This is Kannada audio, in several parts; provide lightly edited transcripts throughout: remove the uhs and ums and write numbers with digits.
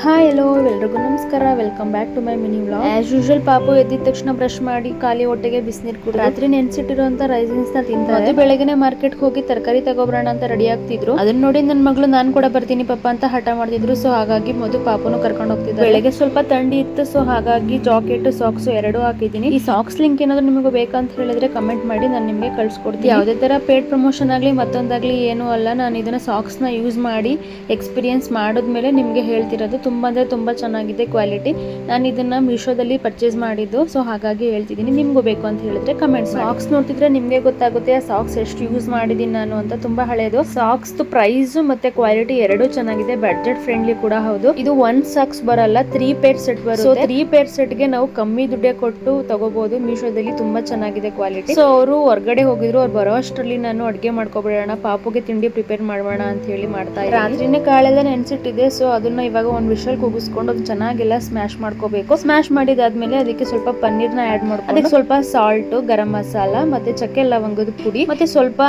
ಹಾಯ್ ಹಲೋ ಎಲ್ರಿಗೂ ನಮಸ್ಕಾರ. Welcome back to my mini vlog. As usual ಪಾಪು ಎದ್ದಿದ ತಕ್ಷಣ ಬ್ರಷ್ ಮಾಡಿ ಖಾಲಿ ಹೊಟ್ಟೆಗೆ ಬಿಸಿನೀರು ಕುಡಿದು ರಾತ್ರಿ ನೆನ್ಸಿಟ್ಟಿರುವಂತ ರೈಸಿನ್ಸ್ ನ ತಿಂತಾರೆ. ಬೆಳಗ್ಗೆ ಮಾರ್ಕೆಟ್ ಹೋಗಿ ತರಕಾರಿ ತಗೋಬರೋಣ ಅಂತ ರೆಡಿ ಆಗ್ತಿದ್ರು. ಅದನ್ನ ನೋಡಿ ನನ್ನ ಮಗಳು ನಾನ್ ಕೂಡ ಬರ್ತೀನಿ ಪಪ್ಪ ಅಂತ ಹಠ ಮಾಡ್ತಿದ್ರು. ಸೊ ಹಾಗಾಗಿ ಮೊದಲು ಪಾಪುನು ಕರ್ಕೊಂಡು ಹೋಗ್ತಿದ್ರು. ಬೆಳಗ್ಗೆ ಸ್ವಲ್ಪ ಥಂಡಿ ಇತ್ತು, ಸೊ ಹಾಗಾಗಿ ಜಾಕೆಟ್ ಸಾಕ್ಸ್ ಎರಡು ಹಾಕಿದೀನಿ. ಈ ಸಾಕ್ಸ್ ಲಿಂಕ್ ಏನಾದ್ರು ನಿಮಗೆ ಬೇಕಂತ ಹೇಳಿದ್ರೆ ಕಮೆಂಟ್ ಮಾಡಿ, ನಾನು ನಿಮಗೆ ಕಳ್ಸಿಕೊಡ್ತೀನಿ. ಯಾವುದೇ ತರ ಪೇಡ್ ಪ್ರಮೋಷನ್ ಆಗ್ಲಿ ಮತ್ತೊಂದಾಗ್ಲಿ ಏನೂ ಅಲ್ಲ. ನಾನು ಇದನ್ನ ಸಾಕ್ಸ್ ನ ಯೂಸ್ ಮಾಡಿ ಎಕ್ಸ್ಪೀರಿಯನ್ಸ್ ಮಾಡಿದ್ಮೇಲೆ ನಿಮ್ಗೆ ಹೇಳ್ತಿರೋದು. ತುಂಬಾ ಅಂದ್ರೆ ತುಂಬಾ ಚೆನ್ನಾಗಿದೆ ಕ್ವಾಲಿಟಿ. ನಾನು ಇದನ್ನ ಮೀಶೋದಲ್ಲಿ ಪರ್ಚೇಸ್ ಮಾಡಿದ್ದು, ಸೊ ಹಾಗಾಗಿ ಹೇಳ್ತಿದ್ದೀನಿ. ನಿಮ್ಗೂ ಬೇಕು ಅಂತ ಹೇಳಿದ್ರೆ ಕಮೆಂಟ್. ಸಾಕ್ಸ್ ನೋಡ್ತಿದ್ರೆ ನಿಮ್ಗೆ ಗೊತ್ತಾಗುತ್ತೆ ಆ ಸಾಕ್ಸ್ ಎಷ್ಟು ಯೂಸ್ ಮಾಡಿದೀನಿ ನಾನು ಅಂತ. ತುಂಬಾ ಹಳೆಯದು. ಸಾಕ್ಸ್ ಪ್ರೈಸ್ ಮತ್ತೆ ಕ್ವಾಲಿಟಿ ಎರಡೂ ಚೆನ್ನಾಗಿದೆ. ಬಡ್ಜೆಟ್ ಫ್ರೆಂಡ್ಲಿ ಕೂಡ ಹೌದು. ಇದು ಒನ್ ಸಾಕ್ಸ್ ಬರಲ್ಲ, 3 ಪೇರ್ ಸೆಟ್ ಬರುತ್ತೆ. 3 ಪೇರ್ ಸೆಟ್ ಗೆ ನಾವು ಕಮ್ಮಿ ದುಡ್ಡೇ ಕೊಟ್ಟು ತಗೋಬಹುದು. ಮೀಶೋದಲ್ಲಿ ತುಂಬಾ ಚೆನ್ನಾಗಿದೆ ಕ್ವಾಲಿಟಿ. ಸೊ ಅವರು ಹೊರಗಡೆ ಹೋಗಿದ್ರು. ಅವ್ರು ಬರೋ ಅಷ್ಟರಲ್ಲಿ ನಾನು ಅಡ್ಗೆ ಮಾಡ್ಕೊಬಿಡೋಣ, ಪಾಪುಗೆ ತಿಂಡಿ ಪ್ರಿಪೇರ್ ಮಾಡೋಣ ಅಂತ ಹೇಳಿ ಮಾಡ್ತಾ ಇದ್ದೀನಿ. ರಾತ್ರಿನೇ ಕಾಳೆಲ್ಲ ನೆನ್ಸಿಟ್ಟಿದೆ. ಸೊ ಅದನ್ನ ಇವಾಗ ಒಂದ್ ವಿಷಲ್ ಕೂಗಿಸ್ಕೊಂಡು ಅದು ಚೆನ್ನಾಗೆಲ್ಲ ಸ್ಮ್ಯಾಶ್ ಮಾಡ್ಕೋಬೇಕು. ಸ್ಮ್ಯಾಶ್ ಮಾಡಿದಾದ್ಮೇಲೆ ಅದಕ್ಕೆ ಸ್ವಲ್ಪ ಪನ್ನೀರ್ನ ಆಡ್ ಮಾಡ್ಕೊಂಡು, ಅದಕ್ಕೆ ಸ್ವಲ್ಪ ಸಾಲ್ಟ್, ಗರಂ ಮಸಾಲ, ಮತ್ತೆ ಚಕ್ಕೆ ಲವಂಗದ ಪುಡಿ, ಮತ್ತೆ ಸ್ವಲ್ಪ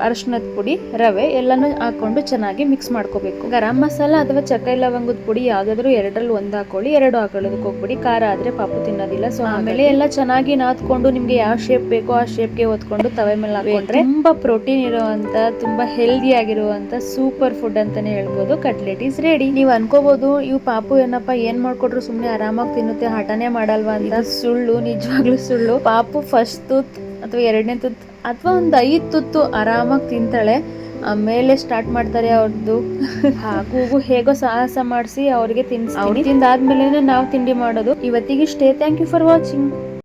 ಅರಿಶಿನದ ಪುಡಿ, ರವೆ ಎಲ್ಲಾನು ಹಾಕೊಂಡು ಚೆನ್ನಾಗಿ ಮಿಕ್ಸ್ ಮಾಡ್ಕೋಬೇಕು. ಗರಂ ಮಸಾಲ ಅಥವಾ ಚಕ್ಕೆ ಲವಂಗದ ಪುಡಿ ಯಾವ್ದಾದ್ರು ಎರಡರಲ್ಲಿ ಒಂದ್ ಹಾಕೊಳ್ಳಿ. ಎರಡು ಹಾಕೊಳ್ಳೋದಕ್ಕೆ ಹೋಗ್ಬಿಡಿ, ಖಾರ ಆದ್ರೆ ಪಾಪು ತಿನ್ನೋದಿಲ್ಲ. ಸೊ ಆಮೇಲೆ ಎಲ್ಲ ಚೆನ್ನಾಗಿ ನಾದ್ಕೊಂಡು ನಿಮ್ಗೆ ಯಾವ ಶೇಪ್ ಬೇಕೋ ಆ ಶೇಪ್ಗೆ ಹೊತ್ಕೊಂಡು ತವೆ ಮೇಲೆ ಹಾಕೊಂಡ್ರೆ ತುಂಬಾ ಪ್ರೋಟೀನ್ ಇರುವಂತ, ತುಂಬಾ ಹೆಲ್ದಿ ಆಗಿರುವಂತ ಸೂಪರ್ ಫುಡ್ ಅಂತಾನೆ ಹೇಳ್ಬೋದು. Cutlet is ready. ನೀವು ಅನ್ಕೋಬಹುದು ಇವು ಪಾಪು ಏನಪ್ಪಾ ಏನ್ ಮಾಡ್ಕೊಟ್ರು ಸುಮ್ನೆ ಆರಾಮಾಗಿ ತಿನ್ನುತ್ತೆ, ಹಠನೇ ಮಾಡಲ್ವಾ ಅಂತ. ಸುಳ್ಳು, ನಿಜವಾಗ್ಲೂ ಸುಳ್ಳು. ಪಾಪು ಫಸ್ಟ್ ತುತ್ ಅಥವಾ ಎರಡನೇ ತುತ್ ಅಥವಾ ಒಂದು 5 ತುತ್ತು ಆರಾಮಾಗಿ ತಿಂತಾಳೆ. ಆಮೇಲೆ ಸ್ಟಾರ್ಟ್ ಮಾಡ್ತಾರೆ ಅವ್ರದ್ದು ಹಾಗೂ ಹೇಗೋ ಸಾಹಸ ಮಾಡಿಸಿ ಅವ್ರಿಗೆ ತಿನ್ನಿಸ್ತೀನಿ. ತಿಂದಾದ್ಮೇಲೆ ನಾವು ತಿಂಡಿ ಮಾಡೋದು. ಇವತ್ತಿಗಿಷ್ಟೇ. Thank you for watching.